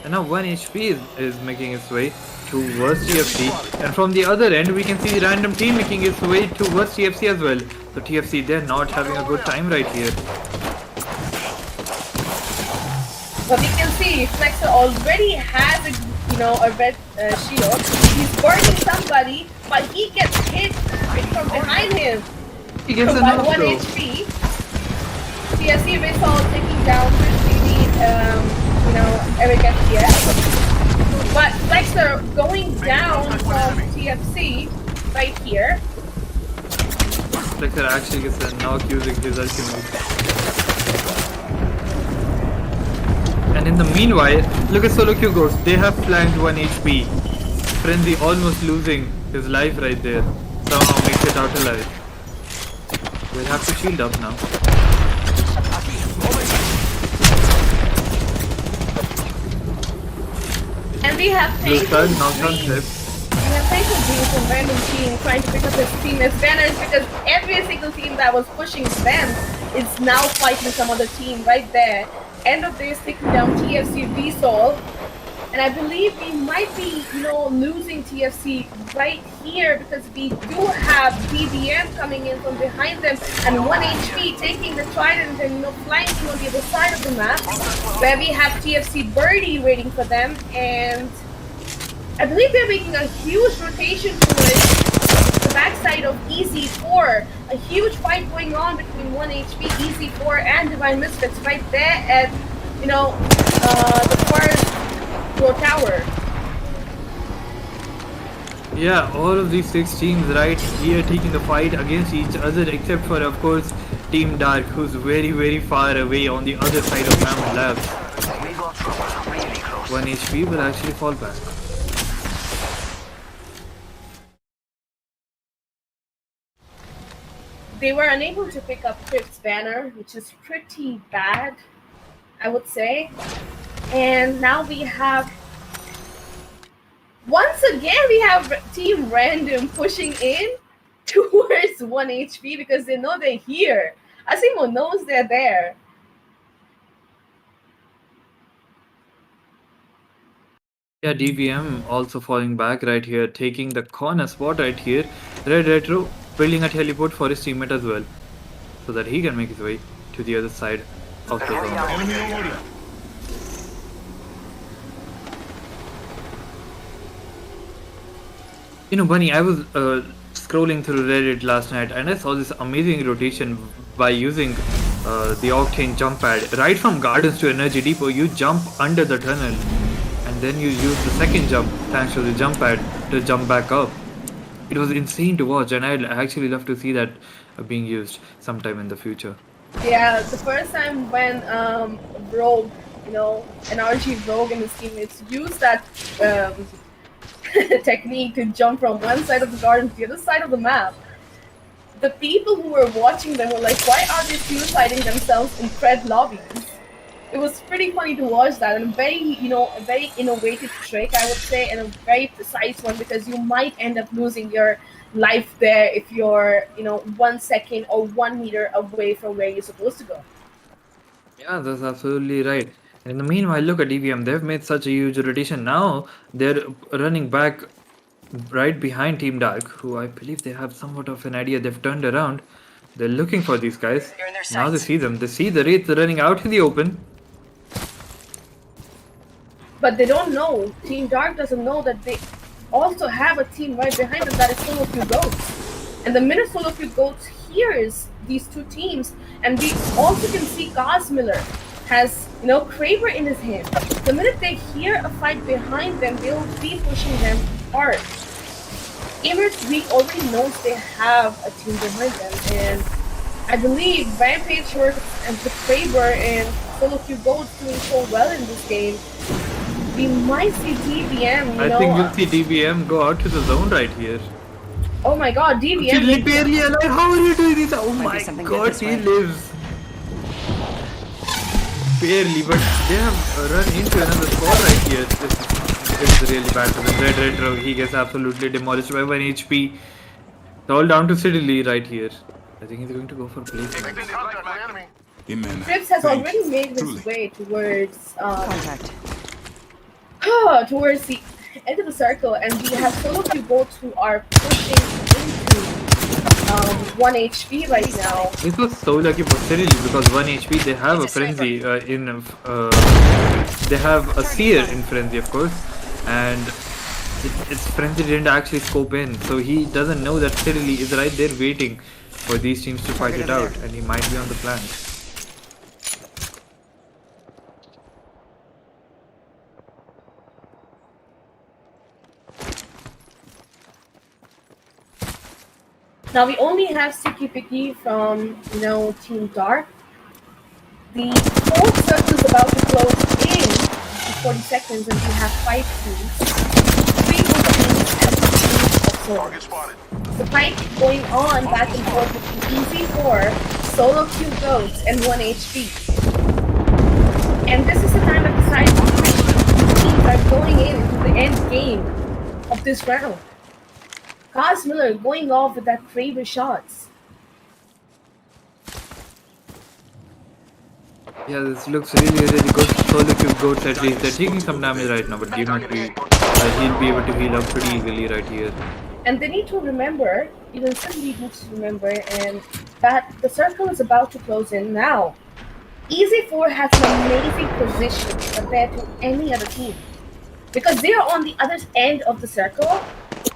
And now 1 HP is making its way towards TFC. And from the other end, we can see the random team making its way towards TFC as well. So TFC, they're not having a good time right here. But we can see Flexer already has a red shield. He's burning somebody, but he gets hit right from behind him. He gets So a by knock 1 though. HP. TFC Vissal taking down 50, Eric FPS. But Flexer going down from TFC right here. Flexer actually gets a knock using his ultimate. And in the meanwhile, look at Solo Q goes. They have flanked 1 HP. Frenzy almost losing his life right there. Somehow makes it out alive. We'll have to shield up now. And we have Blue Phases card, knocked on 3. trip. We I'm thankful being some random team trying to pick up his team as banners because every single team that was pushing them is now fighting some other team right there. End of day is taking down TFC VSOL. And I believe we might be, losing TFC right here because we do have DBM coming in from behind them and 1 HP taking the Trident and, flanking on the other side of the map where we have TFC Birdie waiting for them. And I believe they're making a huge rotation towards the backside of EZ4. A huge fight going on between 1 HP, EZ4, and Divine Misfits right there at, the first floor tower. Yeah, all of these 6 teams right here taking the fight against each other, except for, of course, Team Dark, who's very, very far away on the other side of Mammoth Labs. We got trouble really close. 1 HP will actually fall back. They were unable to pick up Crypt's banner, which is pretty bad, I would say. And now we have, once again, we have Team Random pushing in towards 1 HP because they know they're here. Asimo knows they're there. Yeah, DVM also falling back right here, taking the corner spot right here. Red Retro building a teleport for his teammate as well, so that he can make his way to the other side of the zone. Enemy already. Bunny, I was scrolling through Reddit last night and I saw this amazing rotation by using the Octane jump pad. Right from Gardens to Energy Depot, you jump under the tunnel and then you use the second jump thanks to the jump pad to jump back up. It was insane to watch and I'd actually love to see that being used sometime in the future. Yeah, the first time when Rogue, an RG Rogue and his teammates used that technique to jump from one side of the garden to the other side of the map, the people who were watching them were like, why are they suiciding themselves in Fred lobbies? It was pretty funny to watch that, and a very innovative trick, I would say, and a very precise one because you might end up losing your life there if you're 1 second or 1 meter away from where you're supposed to go. Yeah, that's absolutely right. And in the meanwhile, look at DVM. They've made such a huge rotation. Now they're running back right behind Team Dark, who I believe they have somewhat of an idea. They've turned around. They're looking for these guys. They're in their Now they sights. see them. They see the Wraiths running out in the open. But they don't know, Team Dark doesn't know that they also have a team right behind them that is Solo Few Goats. And the minute Solo Few Goats hears these two teams, and we also can see Miller has, Kraber in his hand. The minute they hear a fight behind them, they'll be pushing them hard. Emirates Week already knows they have a team behind them, and I believe Rampage works and the Kraber and Solo Few Goats doing so well in this game. We might see DBM, I think we'll see DVM go out to the zone right here. Oh my god, DBM. Chilly barely alive. How are you doing this? Oh Might be my something good god, this he way. lives. Barely, but they have run into another squad right here. This is really bad for them. Red Retro, he gets absolutely demolished by 1 HP. It's all down to Sidley right here. I think he's going to go for placement. Amen. Cripps has Thank already you. made his Truly. way towards Contact. towards the end of the circle, and we have Solo Few Goats who are pushing into 1 HP right now. This was so lucky for Sidley because 1 HP they have a It's a sniper. frenzy they have a seer in frenzy, of course, and its frenzy didn't actually scope in, so he doesn't know that Sidley is right there waiting for these teams to fight it out, and he might be on the flank. Now we only have Sticky Picky from Team Dark. The fourth circle is about to close in 40 seconds, and we have 5 teams, 3 good teams and 2 teams of Solo. Target spotted. The fight going on back and forth between EZ4, Solo Few Goats, and 1 HP. And this is the time that decides which teams are going into the end game of this round. Kaz Miller going off with that crazy shots. Yeah, this looks really, really good. Solo cube goats at least. They're taking some damage right now, but they might be. He'll be able to heal up pretty easily right here. And they need to remember, even Cindy needs to remember, and that the circle is about to close in now. Easy 4 has an amazing position compared to any other team. Because they are on the other end of the circle,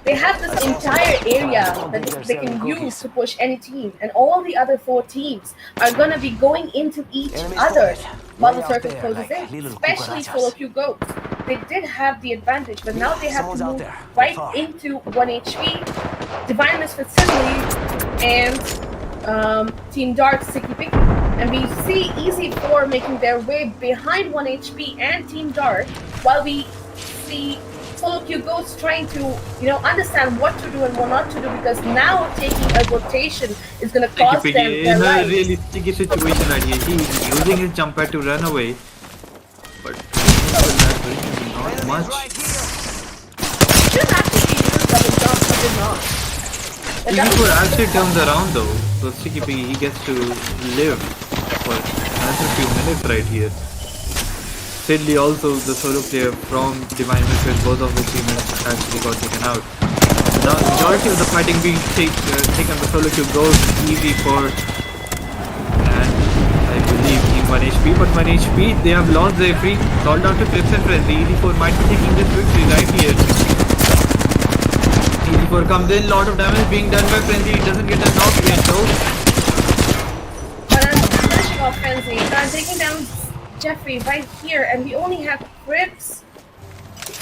they have this That's awesome. entire But I area don't that think they're they can selling use cookies. to push any team, and all the other 4 teams are gonna be going into each Enemy other spotted. while Way the out circle there, closes like in, little especially cucarachas. solo queue goats. They did have the advantage, but now they have Someone's to out move there. They're right far. into 1 HP, Divine Misfit Simile, and Team Dark Sticky Picky. And we see Easy 4 making their way behind 1 HP and Team Dark, while we see Solo Q Ghost trying to, understand what to do and what not to do, because now taking a rotation is going to Sticky cost them Piggy their in a lives. really sticky situation right here. He's using his jump pad to run away, but not Enemies much. right here. Should actually use double jump, but did not. The double Easy 4 jump actually was turns around though, so Sticky Piggy he gets to live for another few minutes right here. Sidley also the solo player from Divine Misfit, both of the teammates actually got taken out. Now majority of the fighting being taken by solo queue goes Easy 4 and I believe Team 1 HP, but 1 HP they have lost their free, called out to Clips and Frenzy. Easy 4 might be taking this victory right here. Easy 4 comes in, lot of damage being done by Frenzy, it doesn't get a knock yet though. But I'm finishing off Frenzy. I'm taking down Jeffrey right here, and we only have Crips,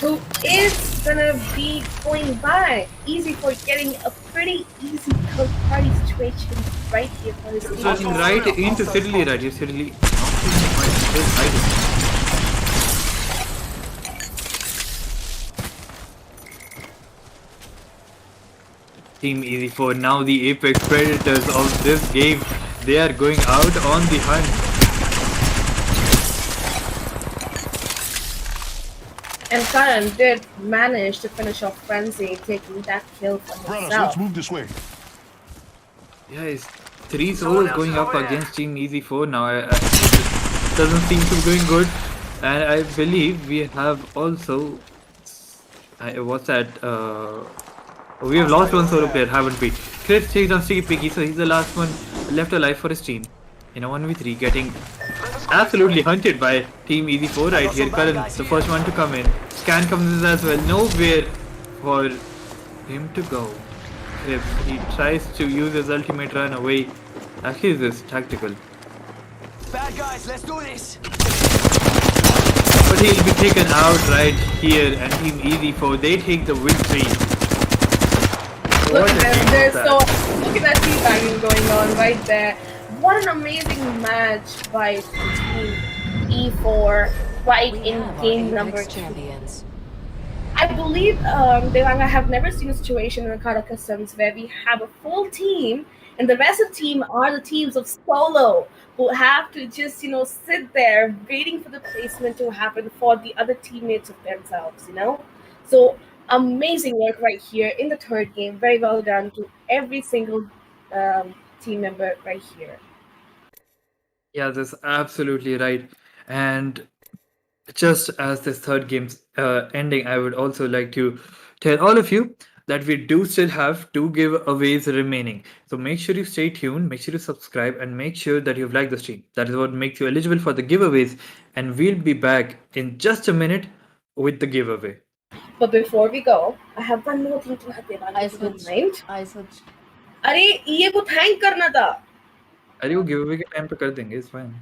who is gonna be going by. Easy for getting a pretty easy third party situation right here for his team. Running right into Sidley right here. Sidley still hiding. Team Easy 4 now the apex predators of this game. They are going out on the hunt. And Karan did manage to finish off Frenzy, taking that kill for Brothers, himself. let's move this way. Yeah, it's 3 solos going up against Team Easy 4 now. It doesn't seem to be going good. And I believe we have also... what's that? We have lost one solo player, haven't we? Chris takes down Sticky Piggy, so he's the last one left alive for his team. In a 1v3, getting absolutely hunted by Team Easy 4 right here. Karan, the first one to come in. Scan comes in as well. Nowhere for him to go. If he tries to use his ultimate run away, actually this is tactical. Bad guys, let's do this. But he'll be taken out right here, and Team Easy 4 they take the victory. Look What at a them. game There's was so that? look at that teabagging going on right there. What an amazing match by Team E4 right in game number 2. champions. I believe, Devang, I have never seen a situation in Akada Customs where we have a full team and the rest of the team are the teams of solo who have to just, sit there waiting for the placement to happen for the other teammates of themselves. So amazing work right here in the third game. Very well done to every single team member right here. Yeah, that's absolutely right. And just as this third game's ending, I would also like to tell all of you that we do still have 2 giveaways remaining. So make sure you stay tuned, make sure you subscribe, and make sure that you've liked the stream. That is what makes you eligible for the giveaways. And we'll be back in just a minute with the giveaway. But before we go, I have one more thing to have Devang, I if you don't switch. mind. I switch. अरे ये को thank करना था अरे वो give away के time पे कर देंगे, it's fine.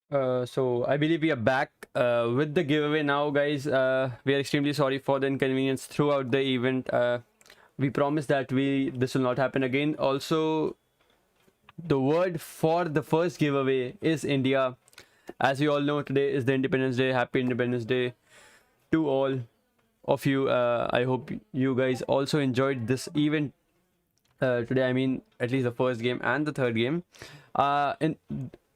So I believe we are back with the giveaway now, guys. We are extremely sorry for the inconvenience throughout the event. We promise that this will not happen again. Also, the word for the first giveaway is India. As we all know, today is the Independence Day. Happy Independence Day to all of you. I hope you guys also enjoyed this event today. I mean, at least the first game and the third game. And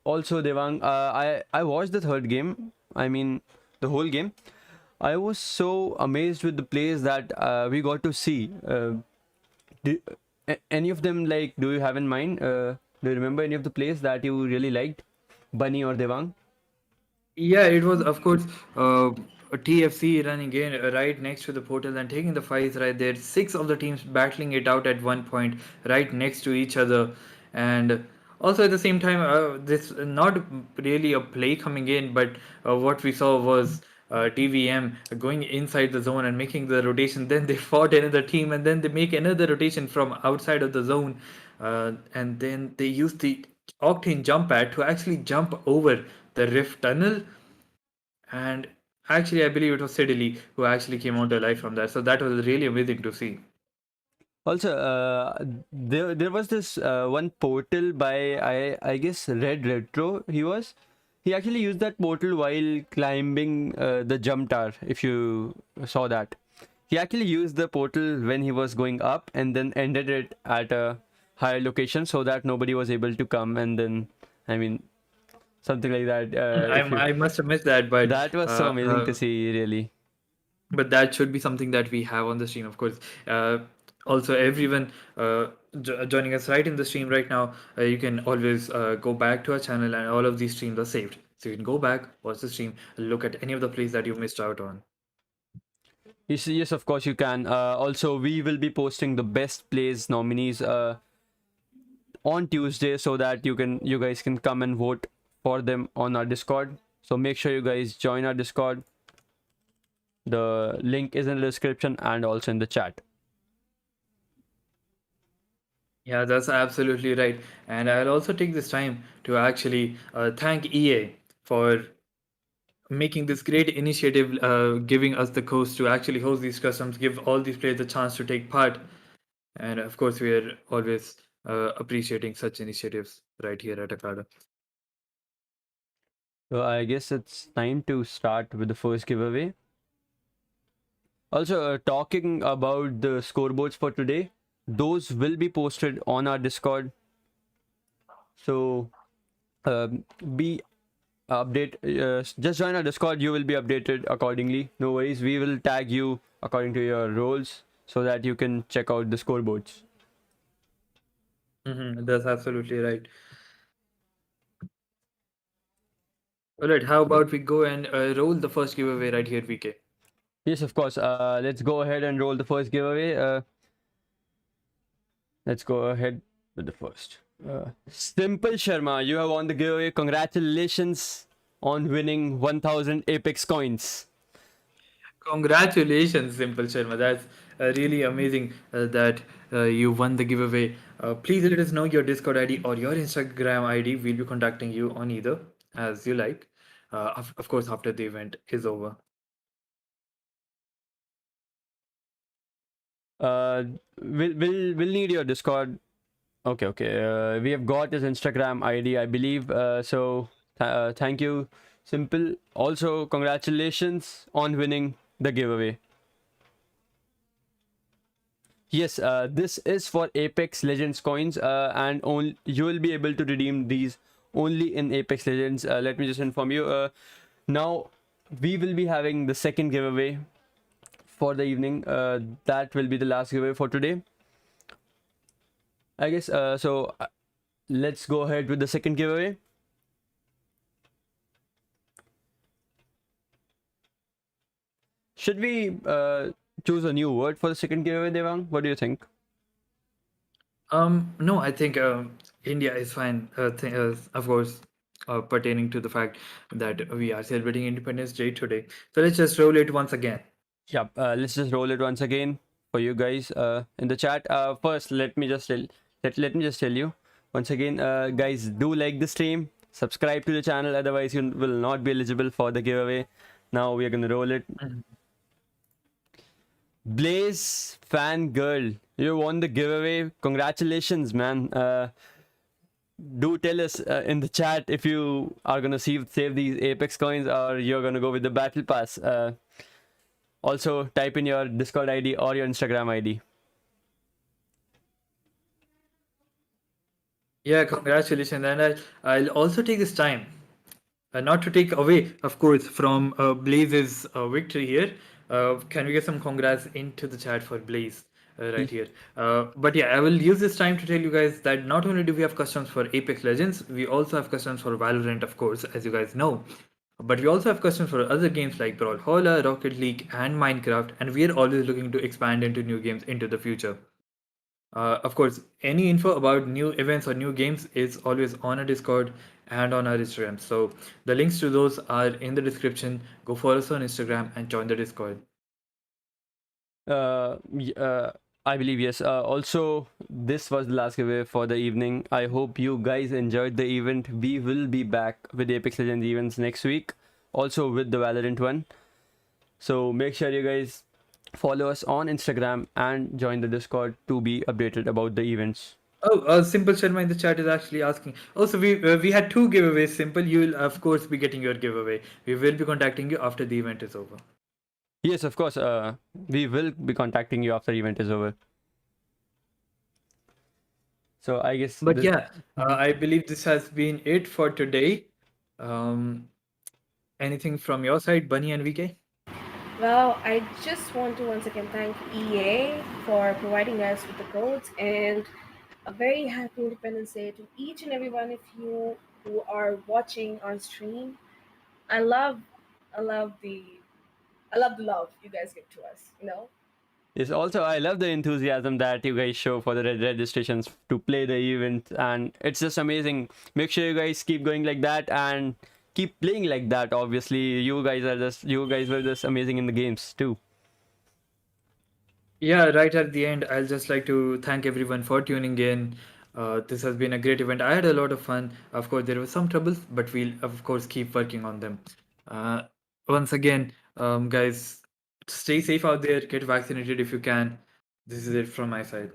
also, Devang, I watched the third game. I mean, the whole game. I was so amazed with the plays that we got to see. Do, any of them, like, do you have in mind? Do you remember any of the plays that you really liked, Bunny or Devang? Yeah, it was, of course, a TFC running in right next to the portal and taking the fights right there. Six of the teams battling it out at one point, right next to each other. And also at the same time, this not really a play coming in, but what we saw was TVM going inside the zone and making the rotation. Then they fought another team, and then they make another rotation from outside of the zone. And then they use the Octane jump pad to actually jump over the Rift tunnel. And actually, I believe it was Sidley who actually came out alive from that. So that was really amazing to see. Also, there was this one portal by I guess Red Retro. He actually used that portal while climbing the jump tower. If you saw that, he actually used the portal when he was going up and then ended it at a higher location so that nobody was able to come. And then, I mean, something like that. I must have missed that, but That was so amazing to see, really. but that should be something that we have on the stream, of course. Also, everyone joining us right in the stream right now, you can always go back to our channel, and all of these streams are saved. So you can go back, watch the stream, look at any of the plays that you missed out on. Yes, of course you can. Also, we will be posting the best plays nominees on Tuesday so that you guys can come and vote for them on our Discord. So make sure you guys join our Discord. The link is in the description and also in the chat. Yeah, that's absolutely right. And I'll also take this time to actually thank EA for making this great initiative, giving us the coast to actually host these customs, give all these players a chance to take part. And of course, we are always appreciating such initiatives right here at Akada. So I guess it's time to start with the first giveaway. Also, talking about the scoreboards for today, those will be posted on our Discord. So be update. Just join our Discord. You will be updated accordingly. No worries. We will tag you according to your roles so that you can check out the scoreboards. That's absolutely right. All right, how about we go and roll the first giveaway right here, VK? Yes, of course. Let's go ahead and roll the first giveaway. Let's go ahead with the first. Simple Sharma, you have won the giveaway. Congratulations on winning 1000 Apex coins. Congratulations, Simple Sharma. That's really amazing that you won the giveaway. Please let us know your Discord ID or your Instagram ID. We'll be contacting you on either as you like. Of course, after the event is over. We'll need your Discord. Okay. We have got his Instagram ID, I believe. Thank you, Simple. Also, congratulations on winning the giveaway. Yes, this is for Apex Legends coins, and you will be able to redeem these only in Apex Legends. Let me just inform you. Now we will be having the second giveaway for the evening. That will be the last giveaway for today, I guess. Let's go ahead with the second giveaway. Should we choose a new word for the second giveaway, Devang? What do you think? No, I think India is fine. Of course, pertaining to the fact that we are celebrating Independence Day today. So let's just roll it once again. Yeah, let's just roll it once again for you guys in the chat. First, let me just tell you once again, guys, do like the stream, Subscribe to the channel, otherwise you will not be eligible for the giveaway. Now we are gonna roll it. Blaze Fangirl, you won the giveaway. Congratulations, man. Do tell us in the chat if you are gonna save these Apex coins or you're gonna go with the battle pass. Also, type in your Discord ID or your Instagram ID. Yeah, congratulations. And I'll also take this time, not to take away, of course, from Blaze's victory here. Can we get some congrats into the chat for Blaze right here? But yeah, I will use this time to tell you guys that not only do we have customs for Apex Legends, we also have customs for Valorant, of course, as you guys know. But we also have customs for other games like Brawlhalla, Rocket League, and Minecraft, and we are always looking to expand into new games into the future. Of course, any info about new events or new games is always on our Discord and on our Instagram. So the links to those are in the description. Go follow us on Instagram and join the Discord. I believe yes. Also, this was the last giveaway for the evening. I hope you guys enjoyed the event. We will be back with Apex Legends events next week, also with the Valorant one. So make sure you guys follow us on Instagram and join the Discord to be updated about the events. Oh, Simple Sharma in the chat is actually asking. Also, we had two giveaways. Simple, you will of course be getting your giveaway. We will be contacting you after the event is over. Yes, of course. We will be contacting you after the event is over. So I guess. But yeah, I believe this has been it for today. Anything from your side, Bunny and VK? Well, I just want to once again thank EA for providing us with the codes, and a very happy Independence Day to each and every one of you who are watching our stream. I love the love you guys give to us, you know. Yes, also I love the enthusiasm that you guys show for the registrations to play the event, and it's just amazing. Make sure you guys keep going like that and keep playing like that. Obviously, you guys were just amazing in the games too. Yeah, right at the end, I'll just like to thank everyone for tuning in. This has been a great event. I had a lot of fun. Of course, there were some troubles, but we'll of course keep working on them. Uh, Once again, guys, stay safe out there. Get vaccinated if you can. This is it from my side.